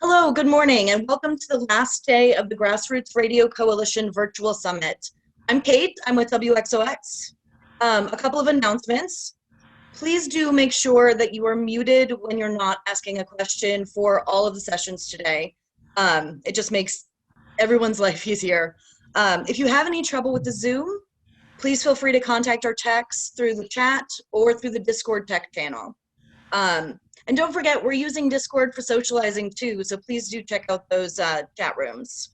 Hello, good morning, and welcome to the last day of the Grassroots Radio Coalition Virtual Summit. I'm Kate, I'm with WXOX. A couple of announcements. Please do make sure that you are muted when you're not asking a question for all of the sessions today. It just makes everyone's life easier. If you have any trouble with the Zoom, please feel free to contact our techs through the chat or through the Discord tech channel. And don't forget, we're using Discord for socializing too, so please do check out those chat rooms.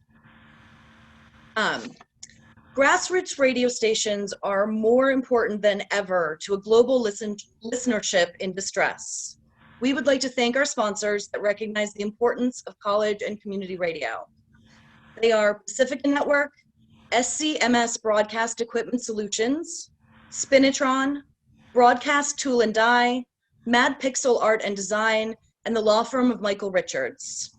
Grassroots radio stations are more important than ever to a global listenership in distress. We would like to thank our sponsors that recognize the importance of college and community radio. They are Pacifica Network, SCMS Broadcast Equipment Solutions, Spinitron, Broadcast Tool and Die, Mad Pixel Art and Design, and the law firm of Michael Richards.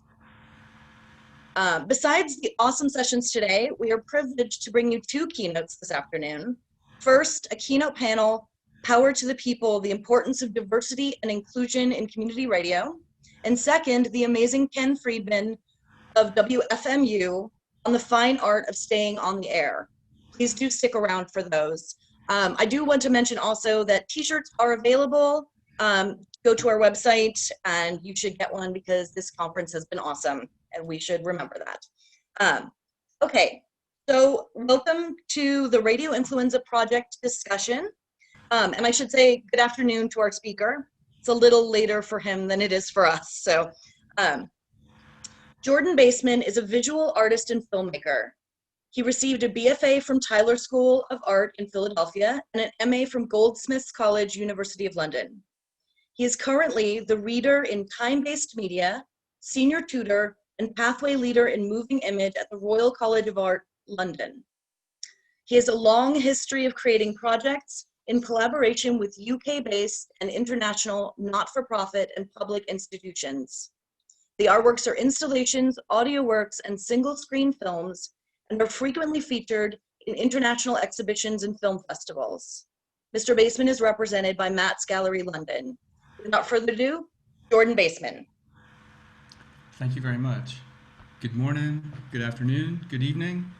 Besides the awesome sessions today, we are privileged to bring you two keynotes this afternoon. First, a keynote panel, Power to the People, the Importance of Diversity and Inclusion in Community Radio. And second, the amazing Ken Friedman of WFMU on the fine art of staying on the air. Please do stick around for those. I do want to mention also that t-shirts are available. Go to our website and you should get one because this conference has been awesome and we should remember that. Okay, so welcome to the Radio Influenza Project discussion. And I should say good afternoon to our speaker. It's a little later for him than it is for us. So Jordan Baseman is a visual artist and filmmaker. He received a BFA from Tyler School of Art in Philadelphia and an MA from Goldsmiths College, University of London. He is currently the reader in time-based media, senior tutor, and pathway leader in moving image at the Royal College of Art, London. He has a long history of creating projects in collaboration with UK-based and international not-for-profit and public institutions. The artworks are installations, audio works, and single-screen films, and are frequently featured in international exhibitions and film festivals. Mr. Baseman is represented by Matt's Gallery, London. Without further ado, Jordan Baseman. Thank you very much. Good morning, good afternoon, good evening.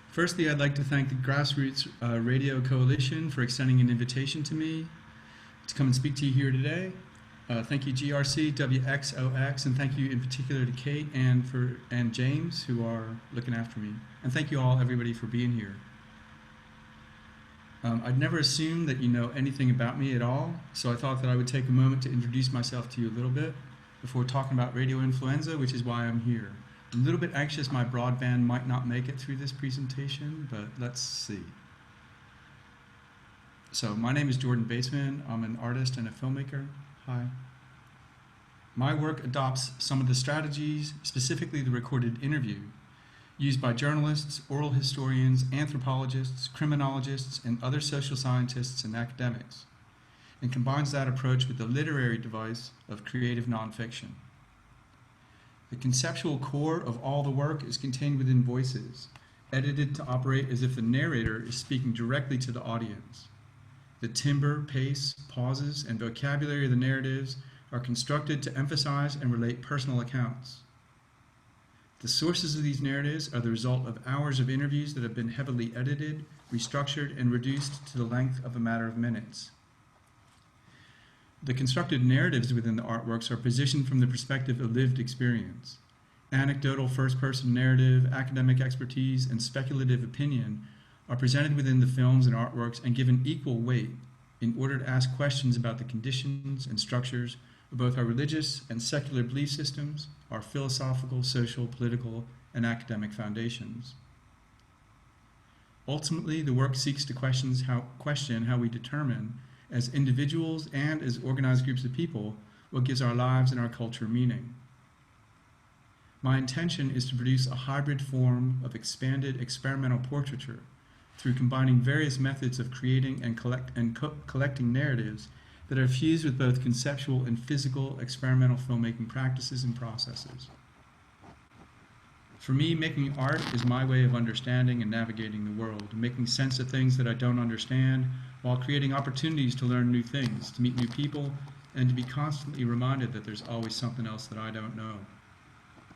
Firstly, I'd like to thank the Grassroots Radio Coalition for extending an invitation to me to come and speak to you here today. Thank you GRC, WXOX, and thank you in particular to Kate and James who are looking after me. And thank you all, everybody, for being here. I'd never assumed that you know anything about me at all, so I thought that I would take a moment to introduce myself to you a little bit before talking about radio influenza, which is why I'm here. A little bit anxious my broadband might not make it through this presentation, but let's see. So my name is Jordan Baseman. I'm an artist and a filmmaker. Hi. My work adopts some of the strategies, specifically the recorded interview, used by journalists, oral historians, anthropologists, criminologists, and other social scientists and academics, and combines that approach with the literary device of creative nonfiction. The conceptual core of all the work is contained within voices, edited to operate as if the narrator is speaking directly to the audience. The timbre, pace, pauses, and vocabulary of the narratives are constructed to emphasize and relate personal accounts. The sources of these narratives are the result of hours of interviews that have been heavily edited, restructured, and reduced to the length of a matter of minutes. The constructed narratives within the artworks are positioned from the perspective of lived experience. Anecdotal first-person narrative, academic expertise, and speculative opinion are presented within the films and artworks and given equal weight in order to ask questions about the conditions and structures of both our religious and secular belief systems, our philosophical, social, political, and academic foundations. Ultimately, the work seeks to question how we determine, as individuals and as organized groups of people, what gives our lives and our culture meaning. My intention is to produce a hybrid form of expanded experimental portraiture through combining various methods of creating and collecting narratives that are fused with both conceptual and physical experimental filmmaking practices and processes. For me, making art is my way of understanding and navigating the world, making sense of things that I don't understand, while creating opportunities to learn new things, to meet new people, and to be constantly reminded that there's always something else that I don't know.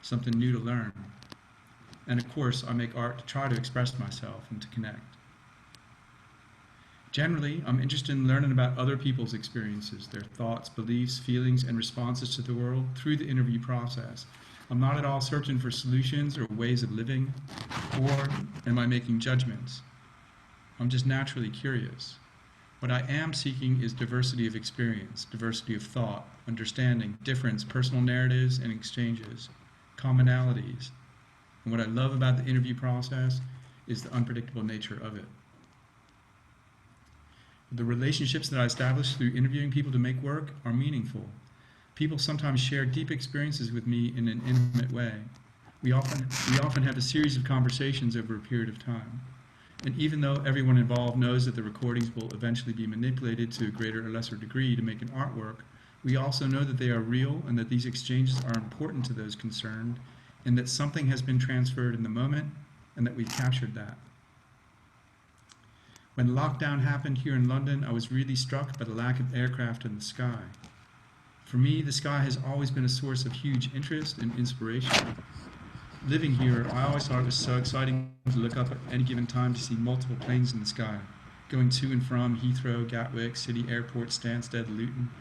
something new to learn. And of course, I make art to try to express myself and to connect. Generally, I'm interested in learning about other people's experiences, their thoughts, beliefs, feelings, and responses to the world through the interview process. I'm not at all searching for solutions or ways of living, or am I making judgments? I'm just naturally curious. What I am seeking is diversity of experience, diversity of thought, understanding, difference, personal narratives and exchanges, commonalities. And what I love about the interview process is the unpredictable nature of it. The relationships that I establish through interviewing people to make work are meaningful. People sometimes share deep experiences with me in an intimate way. We often have a series of conversations over a period of time. And even though everyone involved knows that the recordings will eventually be manipulated to a greater or lesser degree to make an artwork, we also know that they are real and that these exchanges are important to those concerned, and that something has been transferred in the moment and that we've captured that. When lockdown happened here in London, I was really struck by the lack of aircraft in the sky. For me, the sky has always been a source of huge interest and inspiration. Living here, I always thought it was so exciting to look up at any given time to see multiple planes in the sky, going to and from Heathrow, Gatwick, City Airport, Stansted, Luton.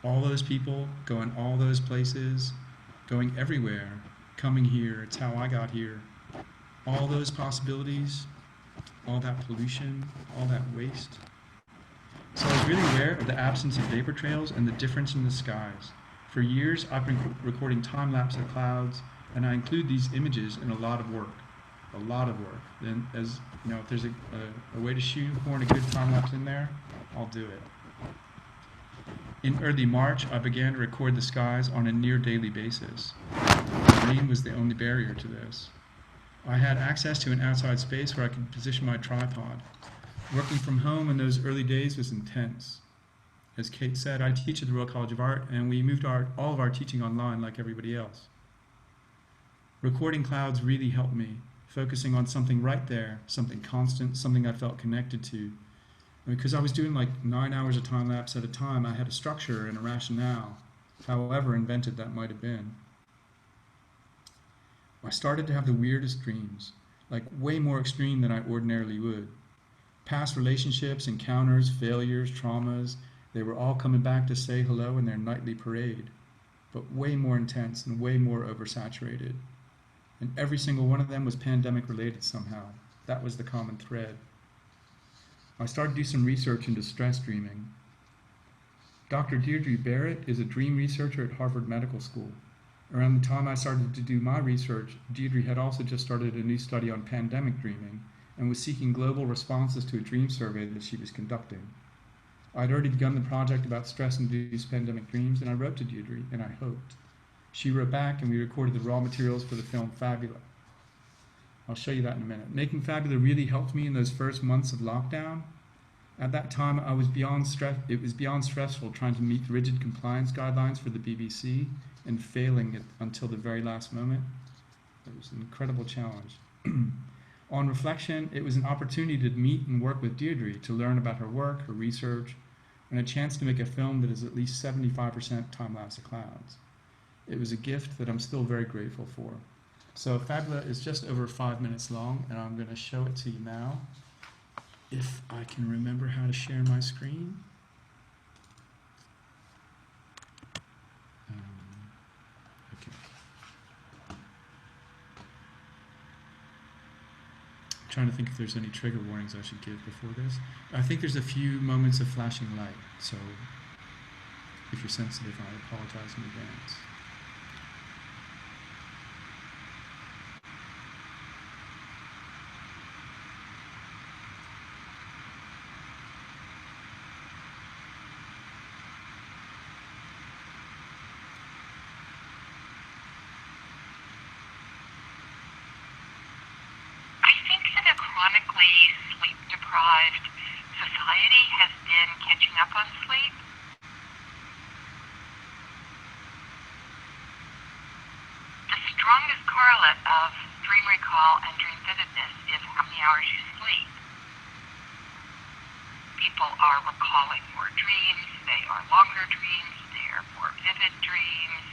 All those people going all those places, going everywhere, coming here, it's how I got here. All those possibilities, all that pollution, all that waste. So I was really aware of the absence of vapor trails and the difference in the skies. For years, I've been recording time-lapse of clouds, and I include these images in a lot of work. Then, as you know, if there's a way to shoehorn a good time-lapse in there, I'll do it. In early March, I began to record the skies on a near-daily basis. Rain was the only barrier to this. I had access to an outside space where I could position my tripod. Working from home in those early days was intense. As Kate said, I teach at the Royal College of Art, and we moved all of our teaching online like everybody else. Recording clouds really helped me, focusing on something right there, something constant, something I felt connected to. And because I was doing like 9 hours of time-lapse at a time, I had a structure and a rationale, however invented that might have been. I started to have the weirdest dreams, like way more extreme than I ordinarily would. Past relationships, encounters, failures, traumas, they were all coming back to say hello in their nightly parade, but way more intense and way more oversaturated. And every single one of them was pandemic related somehow. That was the common thread. I started to do some research into stress dreaming. Dr. Deirdre Barrett is a dream researcher at Harvard Medical School. Around the time I started to do my research, Deirdre had also just started a new study on pandemic dreaming and was seeking global responses to a dream survey that she was conducting. I'd already begun the project about stress-induced pandemic dreams, and I wrote to Deirdre, and I hoped. She wrote back, and we recorded the raw materials for the film Fabula. I'll show you that in a minute. Making Fabula really helped me in those first months of lockdown. At that time, it was beyond stressful trying to meet rigid compliance guidelines for the BBC and failing it until the very last moment. It was an incredible challenge. On reflection, it was an opportunity to meet and work with Deirdre, to learn about her work, her research, and a chance to make a film that is at least 75% time-lapse of clouds. It was a gift that I'm still very grateful for. So Fabula is just over 5 minutes long, and I'm going to show it to you now. If I can remember how to share my screen. Okay. I'm trying to think if there's any trigger warnings I should give before this. I think there's a few moments of flashing light, so if you're sensitive, I apologize in advance. Chronically sleep-deprived society has been catching up on sleep. The strongest correlate of dream recall and dream vividness is how many hours you sleep. People are recalling more dreams, they are longer dreams, they are more vivid dreams,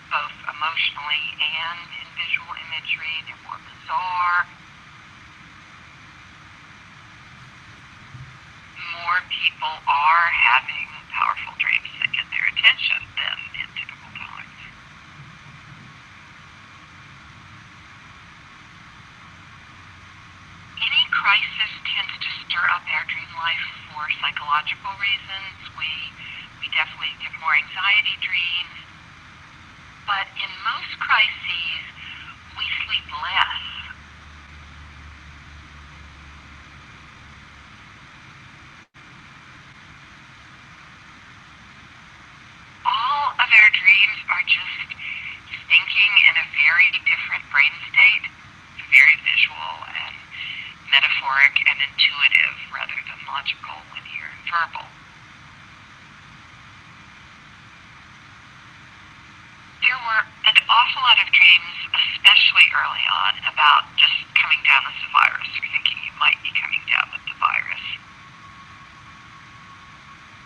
both emotionally and imagery, they're more bizarre. More people are having powerful dreams that get their attention than in typical times. Any crisis tends to stir up our dream life for psychological reasons. We definitely get more anxiety dreams. But in most crises, we sleep less. All of our dreams are just thinking in a very different brain state, very visual and metaphoric and intuitive rather than logical, linear, and verbal. There were an awful lot of dreams, especially early on, about just coming down with the virus or thinking you might be coming down with the virus.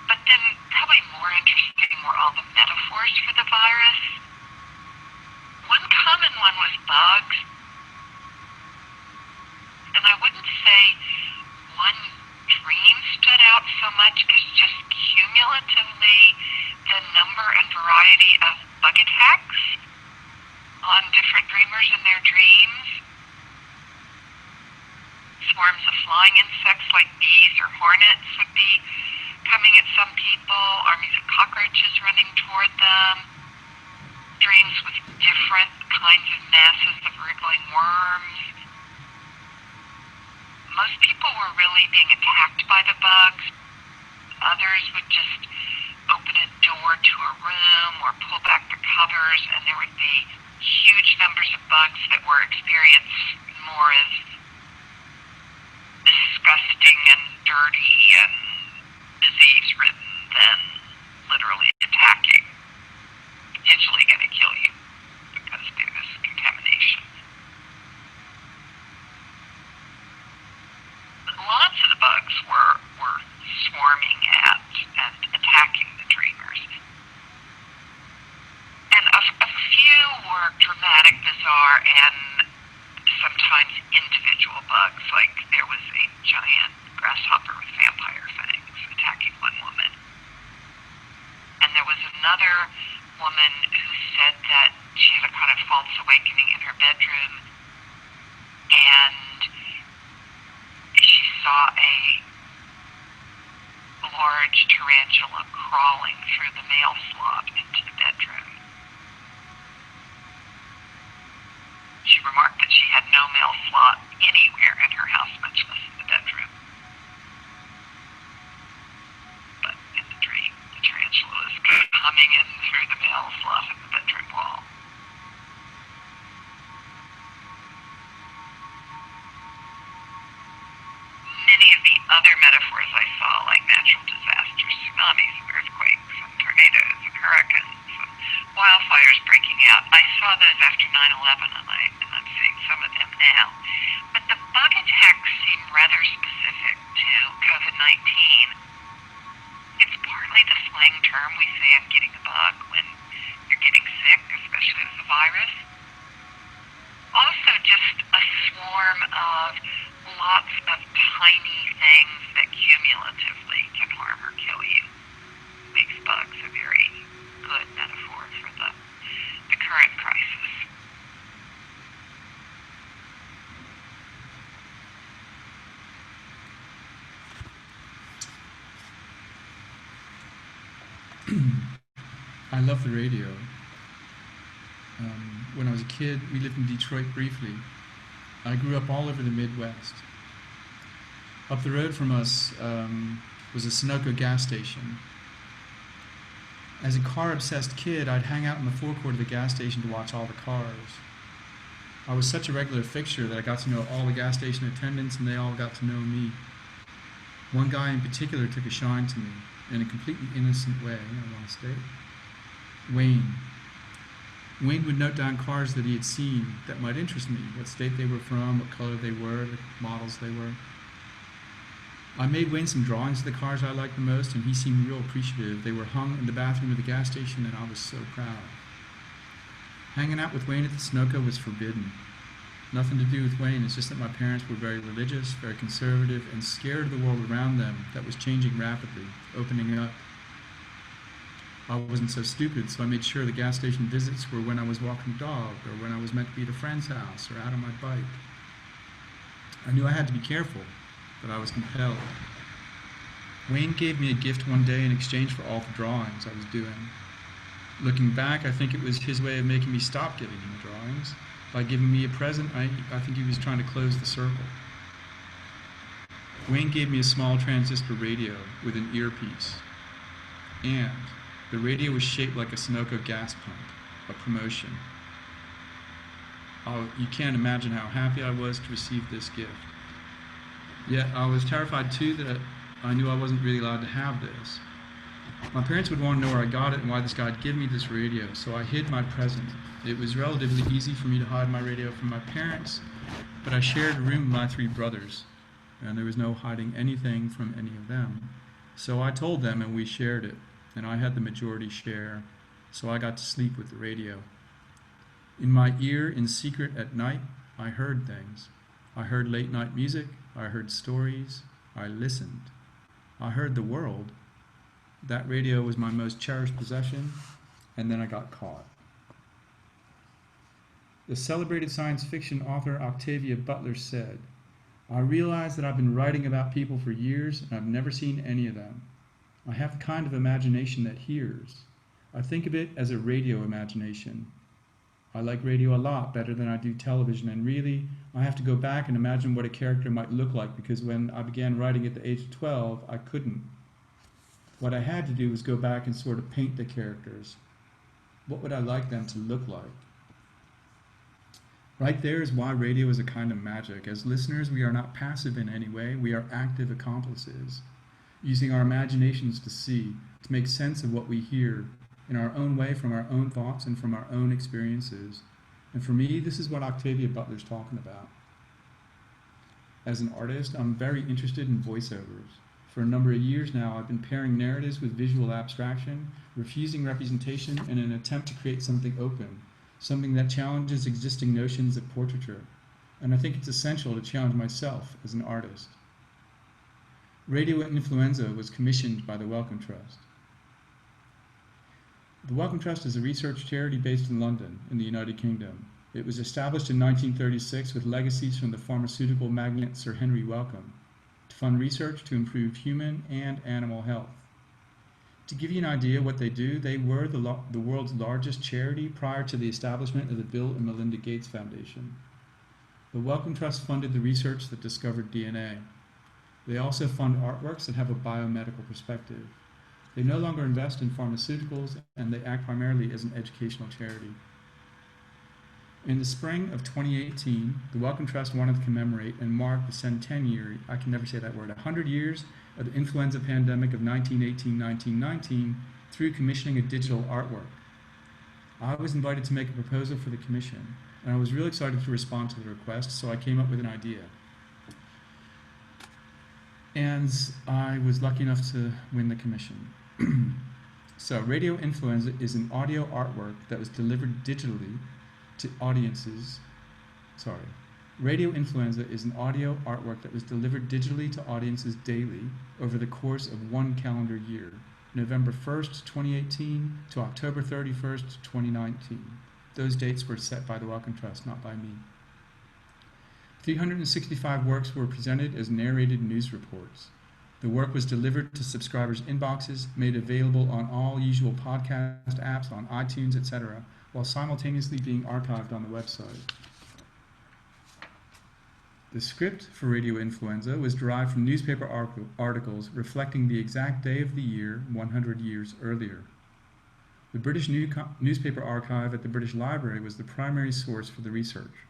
But then probably more interesting were all the metaphors for the virus. One common one was bugs. And I wouldn't say one dream stood out so much as just cumulatively the number and variety of bug attacks on different dreamers in their dreams. Swarms of flying insects like bees or hornets would be coming at some people, armies of cockroaches running toward them, dreams with different kinds of masses of wriggling worms. Most people were really being attacked by the bugs. Others would just open a door to a room or pull back the covers, and there would be huge numbers of bugs that were experienced more as disgusting and dirty and disease-ridden than literally attacking, potentially going to kill you because there was contamination. Lots of the bugs were swarming at and attacking the dreamers. And a few were dramatic, bizarre, and sometimes individual bugs, like there was a giant grasshopper with vampire fangs attacking one woman. And there was another woman who said that she had a kind of false awakening in her bedroom, and she saw a large tarantula crawling through the mail slot into the bedroom. She remarked that she had no mail slot anywhere in her house, much less in the bedroom. But in the dream, the tarantula is coming in through the mail slot in the bedroom wall. Many of the other metaphors I saw, like natural disasters, tsunamis, and earthquakes, and tornadoes, and hurricanes, and wildfires breaking out, I saw those after 9/11, and I'm seeing some of them now. But the bug attacks seem rather specific to COVID-19. It's partly the slang term we say, I'm getting a bug, when you're getting sick, especially with the virus. Also just a swarm of lots of tiny things that cumulatively can harm or kill you. Makes bugs a very good metaphor for the current crisis. I love the radio. When I was a kid, we lived in Detroit briefly. I grew up all over the Midwest. Up the road from us was a Sunoco gas station. As a car-obsessed kid, I'd hang out in the forecourt of the gas station to watch all the cars. I was such a regular fixture that I got to know all the gas station attendants, and they all got to know me. One guy in particular took a shine to me in a completely innocent way, I want to state. Wayne. Wayne would note down cars that he had seen that might interest me, what state they were from, what color they were, the models they were. I made Wayne some drawings of the cars I liked the most, and he seemed real appreciative. They were hung in the bathroom of the gas station, and I was so proud. Hanging out with Wayne at the Sunoco was forbidden. Nothing to do with Wayne. It's just that my parents were very religious, very conservative, and scared of the world around them that was changing rapidly, opening up. I wasn't so stupid, so I made sure the gas station visits were when I was walking dog, or when I was meant to be at a friend's house, or out on my bike. I knew I had to be careful, but I was compelled. Wayne gave me a gift one day in exchange for all the drawings I was doing. Looking back, I think it was his way of making me stop giving him drawings. By giving me a present, I think he was trying to close the circle. Wayne gave me a small transistor radio with an earpiece. And the radio was shaped like a Sunoco gas pump, a promotion. Oh, you can't imagine how happy I was to receive this gift. Yet I was terrified too that I knew I wasn't really allowed to have this. My parents would want to know where I got it and why this guy had given me this radio, so I hid my present. It was relatively easy for me to hide my radio from my parents, but I shared a room with my 3 brothers, and there was no hiding anything from any of them. So I told them, and we shared it, and I had the majority share, so I got to sleep with the radio. In my ear, in secret at night, I heard things. I heard late night music, I heard stories, I listened. I heard the world. That radio was my most cherished possession, and then I got caught. The celebrated science fiction author Octavia Butler said, "I realize that I've been writing about people for years, and I've never seen any of them. I have the kind of imagination that hears. I think of it as a radio imagination. I like radio a lot better than I do television, and really, I have to go back and imagine what a character might look like, because when I began writing at the age of 12, I couldn't. What I had to do was go back and sort of paint the characters. What would I like them to look like?" Right there is why radio is a kind of magic. As listeners, we are not passive in any way, we are active accomplices, using our imaginations to see, to make sense of what we hear, in our own way, from our own thoughts and from our own experiences. And for me, this is what Octavia Butler's talking about. As an artist, I'm very interested in voiceovers. For a number of years now, I've been pairing narratives with visual abstraction, refusing representation in an attempt to create something open, something that challenges existing notions of portraiture. And I think it's essential to challenge myself as an artist. Radio Influenza was commissioned by the Wellcome Trust. The Wellcome Trust is a research charity based in London, in the United Kingdom. It was established in 1936 with legacies from the pharmaceutical magnate Sir Henry Wellcome, to fund research to improve human and animal health. To give you an idea what they do, they were the world's largest charity prior to the establishment of the Bill and Melinda Gates Foundation. The Wellcome Trust funded the research that discovered DNA. They also fund artworks that have a biomedical perspective. They no longer invest in pharmaceuticals, and they act primarily as an educational charity. In the spring of 2018, the Wellcome Trust wanted to commemorate and mark the centenary, I can never say that word, 100 years of the influenza pandemic of 1918-1919 through commissioning a digital artwork. I was invited to make a proposal for the commission, and I was really excited to respond to the request, so I came up with an idea. And I was lucky enough to win the commission. So, Radio Influenza is an audio artwork that was delivered digitally to audiences. Radio Influenza is an audio artwork that was delivered digitally to audiences daily over the course of 1 calendar year, November 1st, 2018 to October 31st, 2019. Those dates were set by the Wellcome Trust, not by me. 365 works were presented as narrated news reports. The work was delivered to subscribers' inboxes, made available on all usual podcast apps, on iTunes, etc., while simultaneously being archived on the website. The script for Radio Influenza was derived from newspaper articles reflecting the exact day of the year 100 years earlier. The British Newspaper Archive at the British Library was the primary source for the research.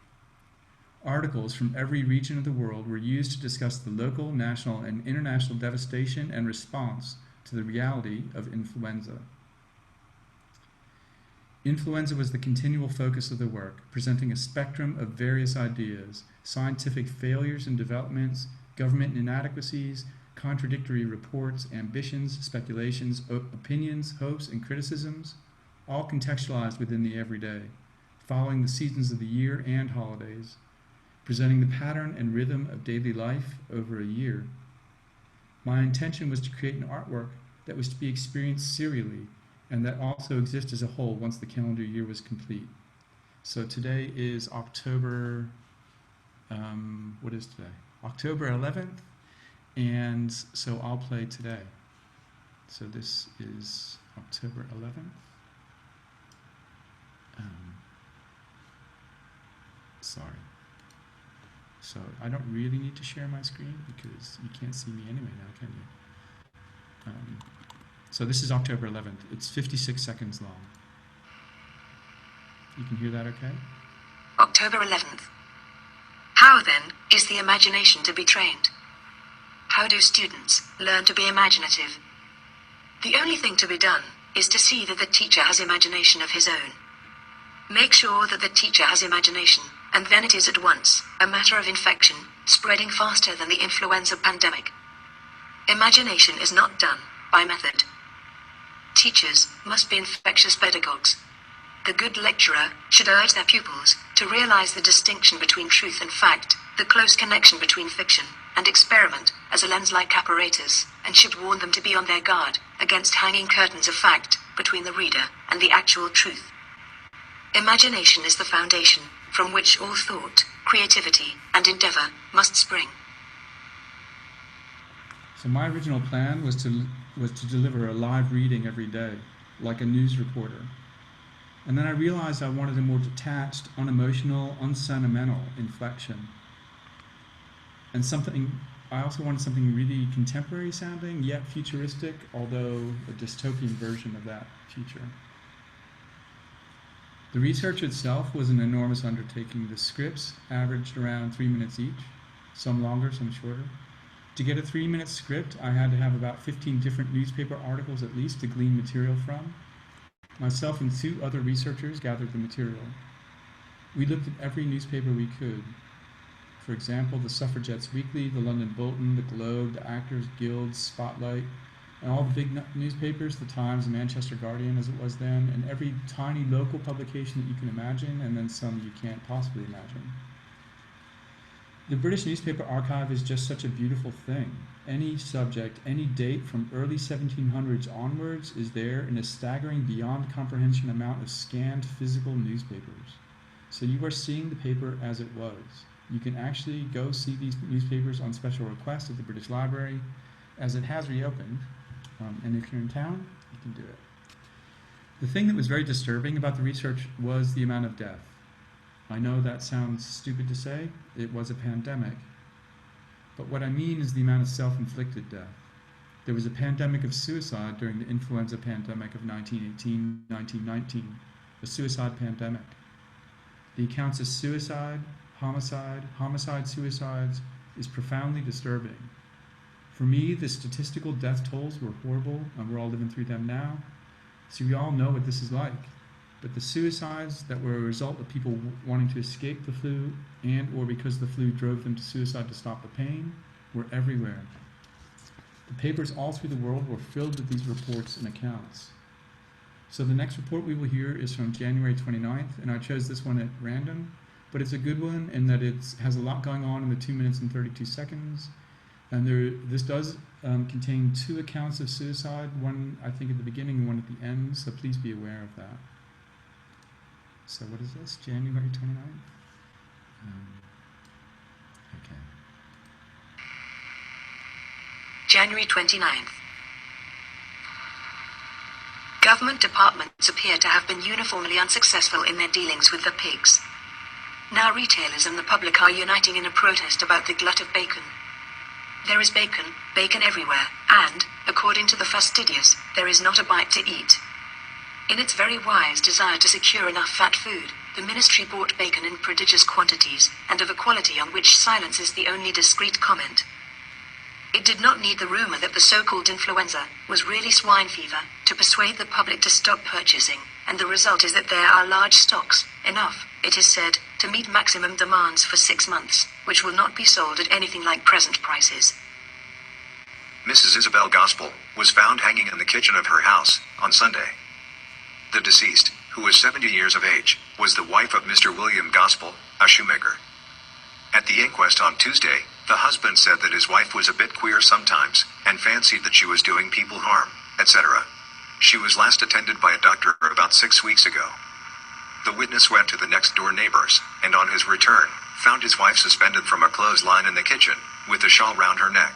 Articles from every region of the world were used to discuss the local, national, and international devastation and response to the reality of influenza. Influenza was the continual focus of the work, presenting a spectrum of various ideas, scientific failures and developments, government inadequacies, contradictory reports, ambitions, speculations, opinions, hopes, and criticisms, all contextualized within the everyday, following the seasons of the year and holidays. presenting the pattern and rhythm of daily life over a year. My intention was to create an artwork that was to be experienced serially and that also exist as a whole once the calendar year was complete. So today is October, what is today? October 11th, and so I'll play today. So this is October 11th. Sorry. So I don't really need to share my screen because you can't see me anyway now, can you? So this is October 11th. It's 56 seconds long. You can hear that okay? October 11th. How then is the imagination to be trained? How do students learn to be imaginative? The only thing to be done is to see that the teacher has imagination of his own. Make sure that the teacher has imagination, and then it is at once a matter of infection, spreading faster than the influenza pandemic. Imagination is not done by method. Teachers must be infectious pedagogues. The good lecturer should urge their pupils to realize the distinction between truth and fact, the close connection between fiction and experiment as a lens-like apparatus, and should warn them to be on their guard against hanging curtains of fact between the reader and the actual truth. Imagination is the foundation from which all thought, creativity, and endeavor must spring. So my original plan was to deliver a live reading every day, like a news reporter. And then I realized I wanted a more detached, unemotional, unsentimental inflection. And I also wanted something really contemporary sounding, yet futuristic, although a dystopian version of that future. The research itself was an enormous undertaking. The scripts averaged around 3 minutes each, some longer, some shorter. To get a 3-minute script, I had to have about 15 different newspaper articles at least to glean material from. Myself and 2 other researchers gathered the material. We looked at every newspaper we could. For example, the Suffragettes Weekly, the London Bulletin, the Globe, the Actors Guild, Spotlight, and all the big newspapers, the Times, the Manchester Guardian as it was then, and every tiny local publication that you can imagine, and then some you can't possibly imagine. The British newspaper archive is just such a beautiful thing. Any subject, any date from early 1700s onwards is there in a staggering beyond comprehension amount of scanned physical newspapers. So you are seeing the paper as it was. You can actually go see these newspapers on special request at the British Library, as it has reopened. And if you're in town, you can do it. The thing that was very disturbing about the research was the amount of death. I know that sounds stupid to say. It was a pandemic. But what I mean is the amount of self-inflicted death. There was a pandemic of suicide during the influenza pandemic of 1918-1919, a suicide pandemic. The accounts of suicide, suicides is profoundly disturbing. For me, the statistical death tolls were horrible, and we're all living through them now. So we all know what this is like. But the suicides that were a result of people wanting to escape the flu and or because the flu drove them to suicide to stop the pain were everywhere. The papers all through the world were filled with these reports and accounts. So the next report we will hear is from January 29th, and I chose this one at random, but it's a good one in that it has a lot going on in the 2 minutes and 32 seconds. And this does contain 2 accounts of suicide, one I think at the beginning and one at the end, so please be aware of that. So what is this, January 29th? Okay. January 29th. Government departments appear to have been uniformly unsuccessful in their dealings with the pigs. Now retailers and the public are uniting in a protest about the glut of bacon. There is bacon everywhere, and, according to the fastidious, there is not a bite to eat. In its very wise desire to secure enough fat food, the ministry bought bacon in prodigious quantities, and of a quality on which silence is the only discreet comment. It did not need the rumor that the so-called influenza was really swine fever to persuade the public to stop purchasing, and the result is that there are large stocks, enough, it is said, to meet maximum demands for 6 months, which will not be sold at anything like present prices. Mrs. Isabel Gospel was found hanging in the kitchen of her house on Sunday. The deceased, who was 70 years of age, was the wife of Mr. William Gospel, a shoemaker. At the inquest on Tuesday, the husband said that his wife was a bit queer sometimes, and fancied that she was doing people harm, etc. She was last attended by a doctor about 6 weeks ago. The witness went to the next door neighbors, and on his return, found his wife suspended from a clothesline in the kitchen, with a shawl round her neck.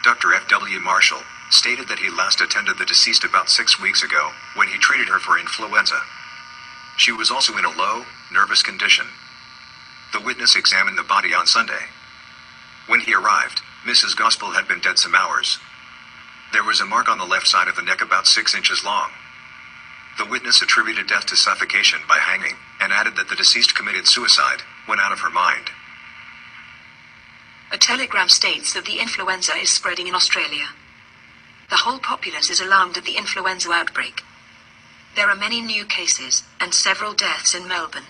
Dr. F.W. Marshall stated that he last attended the deceased about 6 weeks ago, when he treated her for influenza. She was also in a low, nervous condition. The witness examined the body on Sunday. When he arrived, Mrs. Gospel had been dead some hours. There was a mark on the left side of the neck about 6 inches long. The witness attributed death to suffocation by hanging, and added that the deceased committed suicide when out of her mind. A telegram states that the influenza is spreading in Australia. The whole populace is alarmed at the influenza outbreak. There are many new cases, and several deaths in Melbourne.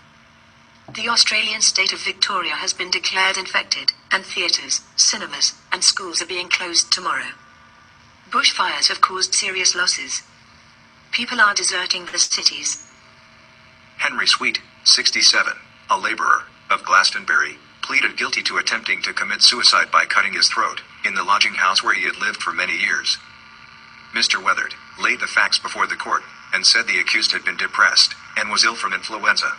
The Australian state of Victoria has been declared infected, and theatres, cinemas, and schools are being closed tomorrow. Bushfires have caused serious losses. People are deserting the cities. Henry Sweet, 67, a laborer, of Glastonbury, pleaded guilty to attempting to commit suicide by cutting his throat, in the lodging house where he had lived for many years. Mr. Weatherd laid the facts before the court, and said the accused had been depressed, and was ill from influenza.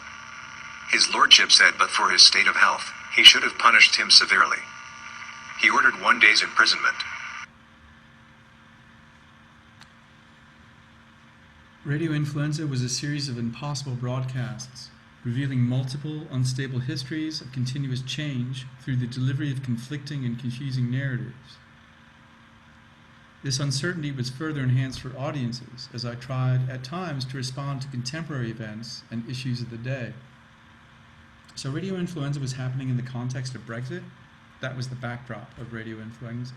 His lordship said but for his state of health, he should have punished him severely. He ordered 1 day's imprisonment. Radio Influenza was a series of impossible broadcasts, revealing multiple unstable histories of continuous change through the delivery of conflicting and confusing narratives. This uncertainty was further enhanced for audiences as I tried at times to respond to contemporary events and issues of the day. So Radio Influenza was happening in the context of Brexit. That was the backdrop of Radio Influenza.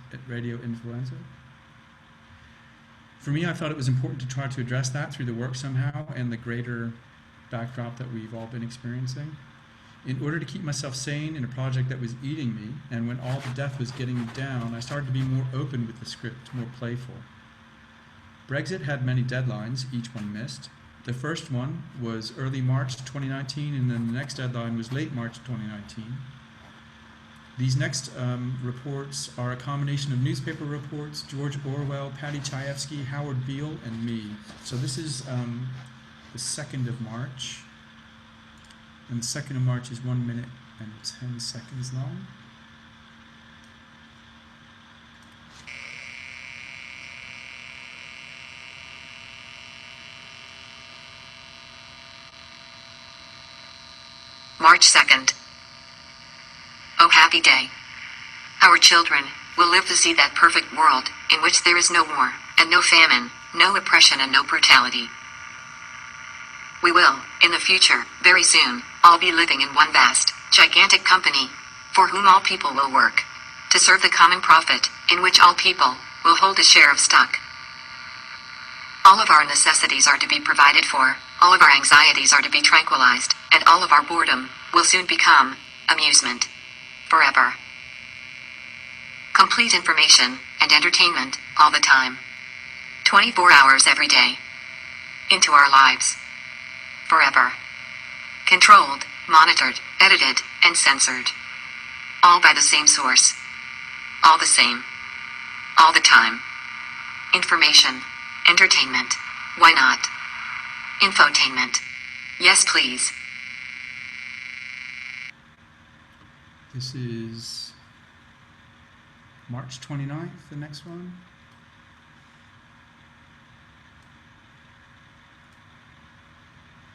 For me, I thought it was important to try to address that through the work somehow and the greater backdrop that we've all been experiencing. In order to keep myself sane in a project that was eating me, and when all the death was getting me down, I started to be more open with the script, more playful. Brexit had many deadlines, each one missed. The first one was early March 2019, and then the next deadline was late March 2019. These next reports are a combination of newspaper reports, George Orwell, Paddy Chayefsky, Howard Beale, and me. So this is the 2nd of March. And the 2nd of March is 1 minute and 10 seconds long. March 2nd. Oh, happy day. Our children will live to see that perfect world in which there is no war, and no famine, no oppression, and no brutality. We will, in the future, very soon, all be living in one vast, gigantic company, for whom all people will work, to serve the common profit, in which all people will hold a share of stock. All of our necessities are to be provided for, all of our anxieties are to be tranquilized, and all of our boredom will soon become amusement. Forever. Complete information and entertainment all the time. 24 hours every day. Into our lives. Forever. Controlled, monitored, edited, and censored. All by the same source. All the same. All the time. Information. Entertainment. Why not? Infotainment. Yes, please. This is March 29th, the next one.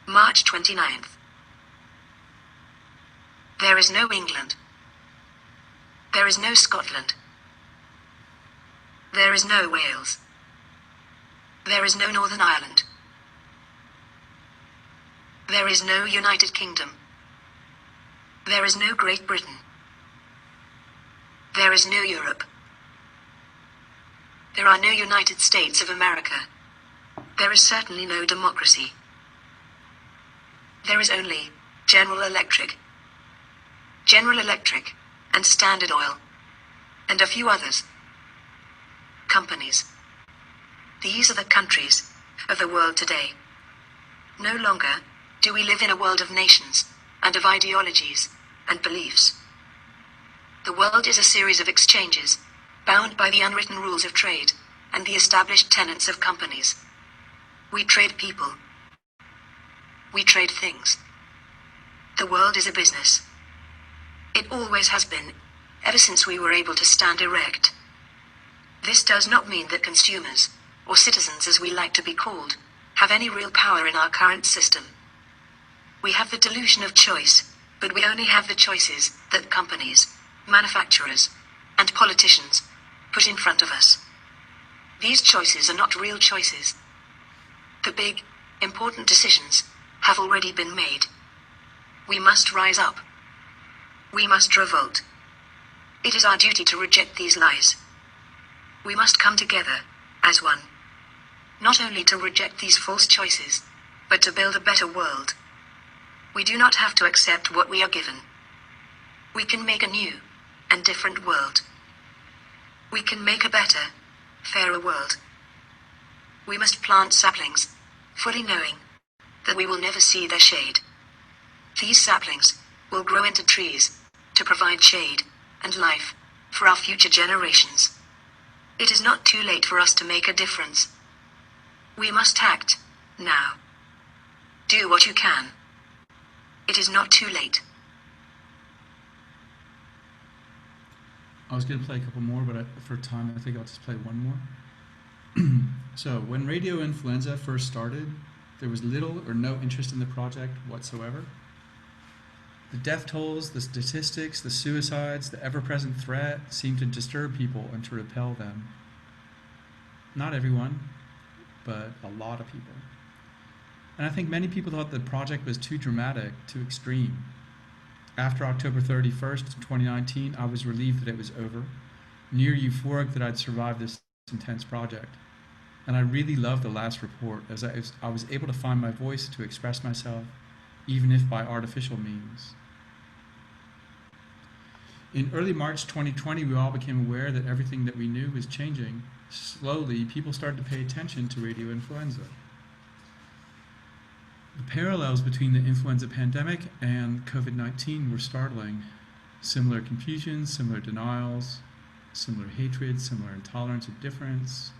March 29th. There is no England. There is no Scotland. There is no Wales. There is no Northern Ireland. There is no United Kingdom. There is no Great Britain. There is no Europe. There are no United States of America. There is certainly no democracy. There is only General Electric. General Electric, and Standard Oil, and a few others. Companies. These are the countries of the world today. No longer do we live in a world of nations, and of ideologies, and beliefs. The world is a series of exchanges, bound by the unwritten rules of trade, and the established tenets of companies. We trade people. We trade things. The world is a business. It always has been, ever since we were able to stand erect. This does not mean that consumers, or citizens as we like to be called, have any real power in our current system. We have the delusion of choice, but we only have the choices that companies, manufacturers, and politicians put in front of us. These choices are not real choices. The big, important decisions have already been made. We must rise up. We must revolt. It is our duty to reject these lies. We must come together, as one. Not only to reject these false choices, but to build a better world. We do not have to accept what we are given. We can make a new and different world. We can make a better, fairer world. We must plant saplings, fully knowing that we will never see their shade. These saplings will grow into trees to provide shade and life for our future generations. It is not too late for us to make a difference. We must act now. Do what you can. It is not too late. I was going to play a couple more, but for time, I think I'll just play one more. So, when Radio Influenza first started, there was little or no interest in the project whatsoever. The death tolls, the statistics, the suicides, the ever-present threat seemed to disturb people and to repel them. Not everyone, but a lot of people. And I think many people thought the project was too dramatic, too extreme. After October 31st, 2019, I was relieved that it was over, near euphoric that I'd survived this intense project. And I really loved the last report, as I was able to find my voice to express myself, even if by artificial means. In early March 2020, we all became aware that everything that we knew was changing. Slowly, people started to pay attention to radio influenza. The parallels between the influenza pandemic and COVID-19 were startling. Similar confusion, similar denials, similar hatred, similar intolerance of difference,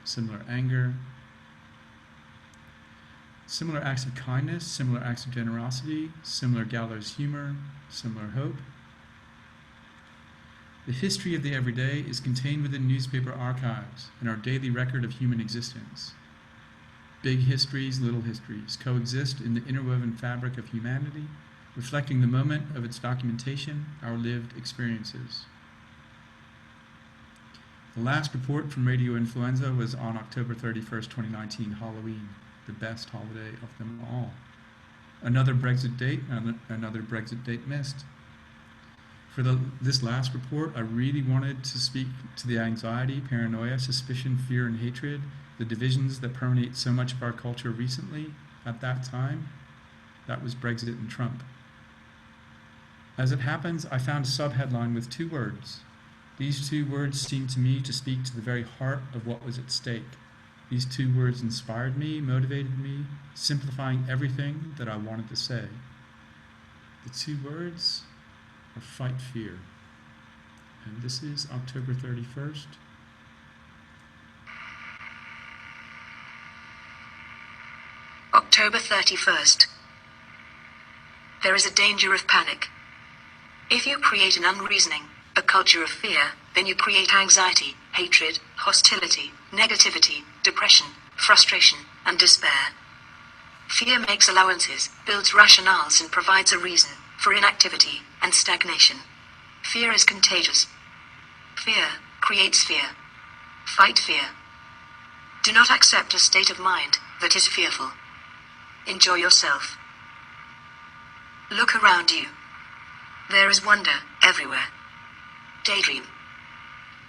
similar anger, similar acts of kindness, similar acts of generosity, similar gallows humor, similar hope. The history of the everyday is contained within newspaper archives and our daily record of human existence. Big histories, little histories, coexist in the interwoven fabric of humanity, reflecting the moment of its documentation, our lived experiences. The last report from Radio Influenza was on October 31st, 2019, Halloween, the best holiday of them all. Another Brexit date, another Brexit date missed. For this last report, I really wanted to speak to the anxiety, paranoia, suspicion, fear, and hatred, the divisions that permeate so much of our culture recently. At that time, that was Brexit and Trump. As it happens, I found a subheadline with 2 words. These 2 words seemed to me to speak to the very heart of what was at stake. These 2 words inspired me, motivated me, simplifying everything that I wanted to say. The 2 words are fight fear. And this is October 31st. October 31st. There is a danger of panic. If you create an unreasoning, a culture of fear, then you create anxiety, hatred, hostility, negativity, depression, frustration, and despair. Fear makes allowances, builds rationales, and provides a reason for inactivity and stagnation. Fear is contagious. Fear creates fear. Fight fear. Do not accept a state of mind that is fearful. Enjoy yourself. Look around you. There is wonder everywhere. Daydream.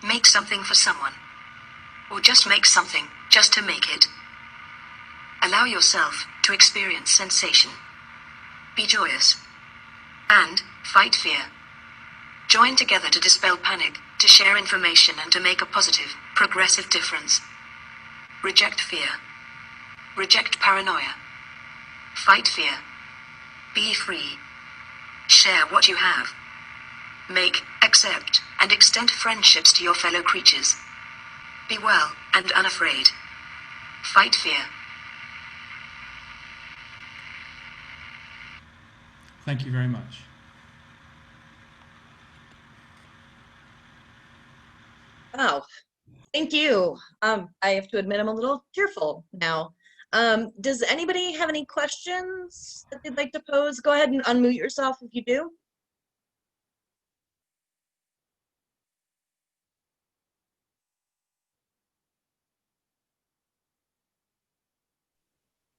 Make something for someone. Or just make something, just to make it. Allow yourself to experience sensation. Be joyous. And fight fear. Join together to dispel panic, to share information, and to make a positive, progressive difference. Reject fear. Reject paranoia. Fight fear. Be free. Share what you have. Make, accept, and extend friendships to your fellow creatures. Be well and unafraid. Fight fear. Thank you very much. Wow. Thank you. I have to admit I'm a little tearful now. Does anybody have any questions that they'd like to pose? Go ahead and unmute yourself if you do.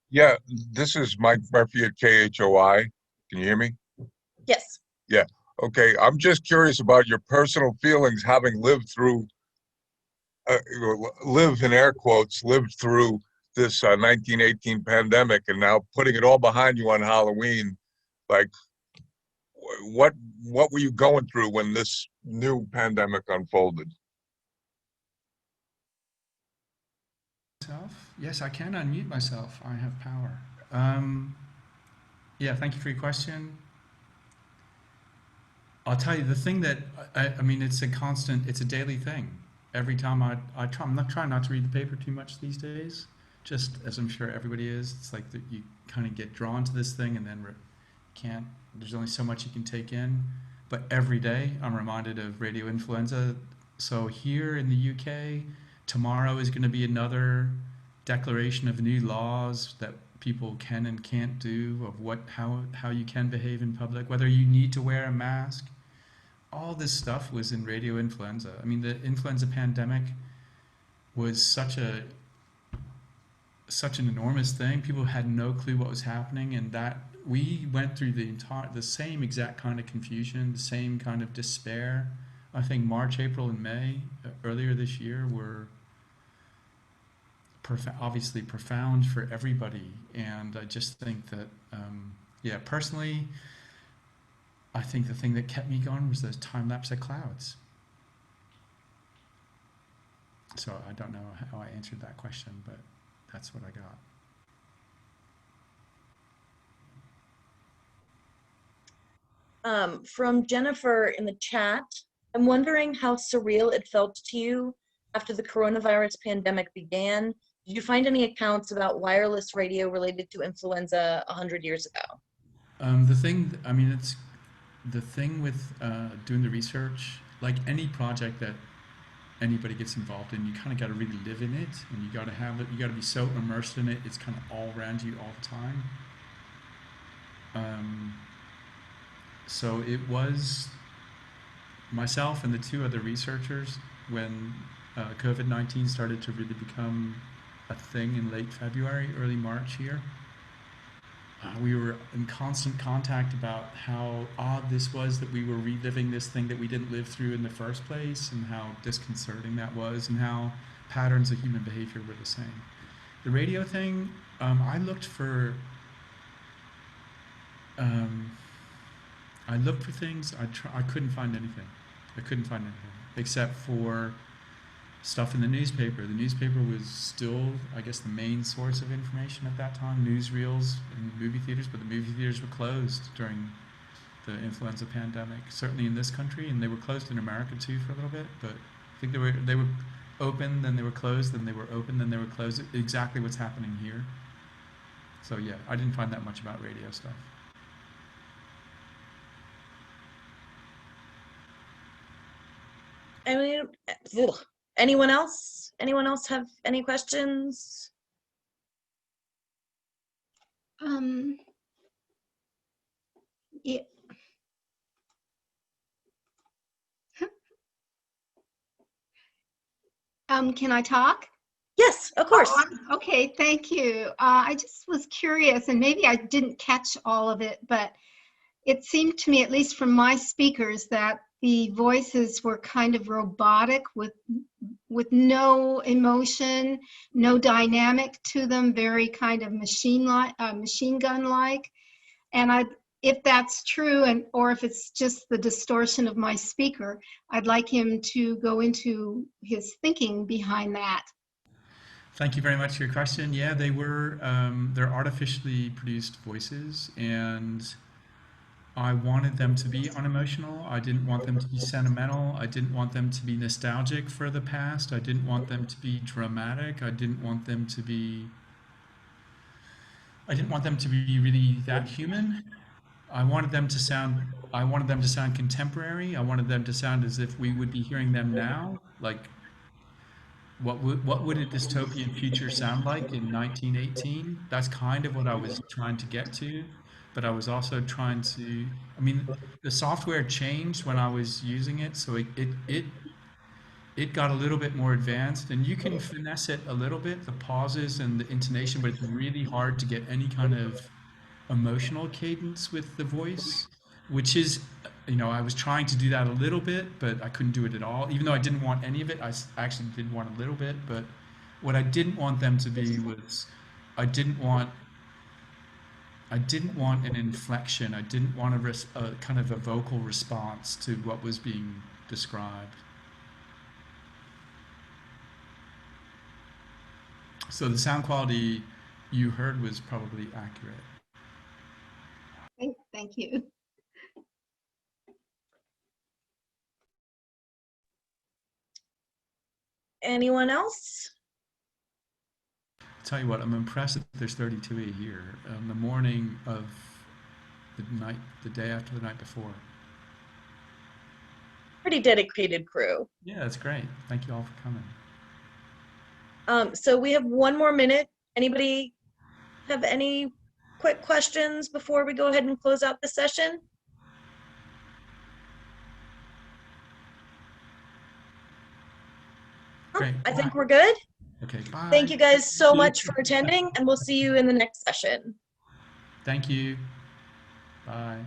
Yeah, this is Mike Murphy at KHOI. Can you hear me? Yes. Yeah. Okay. I'm just curious about your personal feelings having lived through, live in air quotes, lived through this 1918 pandemic and now putting it all behind you on Halloween. Like, what were you going through when this new pandemic unfolded? Yes, I can unmute myself. I have power. Yeah, thank you for your question. I'll tell you the thing that, I mean, it's a daily thing. Every time I'm not trying not to read the paper too much these days, just as I'm sure everybody is. It's like that you kind of get drawn to this thing and then there's only so much you can take in. But every day I'm reminded of Radio Influenza. So here in the UK, tomorrow is going to be another declaration of new laws that people can and can't do, of how you can behave in public, whether you need to wear a mask. All this stuff was in Radio Influenza. I mean, the influenza pandemic was such an enormous thing. People had no clue what was happening, and that we went through the same exact kind of confusion, the same kind of despair. I think March, April, and May earlier this year were obviously profound for everybody, and I just think that, personally, I think the thing that kept me going was those time-lapse of clouds. So I don't know how I answered that question, but that's what I got. From Jennifer in the chat, I'm wondering how surreal it felt to you after the coronavirus pandemic began. Did you find any accounts about wireless radio related to influenza 100 years ago? It's the thing with doing the research, like any project that anybody gets involved in, you kind of got to really live in it, and you got to have it. You got to be so immersed in it. It's kind of all around you all the time. So it was myself and the two other researchers when COVID-19 started to really become a thing in late February, early March here. We were in constant contact about how odd this was that we were reliving this thing that we didn't live through in the first place, and how disconcerting that was, and how patterns of human behavior were the same. The radio thing, I looked for things. I couldn't find anything. Except for stuff in the newspaper. The newspaper was still, I guess, the main source of information at that time, newsreels and movie theaters, but the movie theaters were closed during the influenza pandemic, certainly in this country, and they were closed in America too for a little bit, but I think they were open, then they were closed, then they were open, then they were closed, exactly what's happening here. So yeah, I didn't find that much about radio stuff. I mean, anyone else? Anyone else have any questions? Yeah. Can I talk? Yes, of course. Okay, thank you. I just was curious, and maybe I didn't catch all of it, but it seemed to me, at least from my speakers, that the voices were kind of robotic with no emotion, no dynamic to them, very kind of machine gun-like. And if that's true, or if it's just the distortion of my speaker, I'd like him to go into his thinking behind that. Thank you very much for your question. Yeah, they're artificially produced voices, and I wanted them to be unemotional. I didn't want them to be sentimental. I didn't want them to be nostalgic for the past. I didn't want them to be dramatic. I didn't want them to be really that human. I wanted them to sound contemporary. I wanted them to sound as if we would be hearing them now. Like what would a dystopian future sound like in 1918? That's kind of what I was trying to get to, but I was also trying to. I mean, the software changed when I was using it, so it got a little bit more advanced, and you can finesse it a little bit, the pauses and the intonation, but it's really hard to get any kind of emotional cadence with the voice, which is, I was trying to do that a little bit, but I couldn't do it at all. Even though I didn't want any of it, actually did want a little bit. But what I didn't want them to be was, I didn't want an inflection. I didn't want a kind of a vocal response to what was being described. So the sound quality you heard was probably accurate. Thank you. Anyone else? I'll tell you what, I'm impressed that there's 32 a here on the morning of the day after the night before. Pretty dedicated crew. Yeah, that's great. Thank you all for coming. So we have 1 more minute. Anybody have any quick questions before we go ahead and close out the session? Great. I think we're good. Okay, bye. Thank you guys so much for attending, and we'll see you in the next session. Thank you. Bye.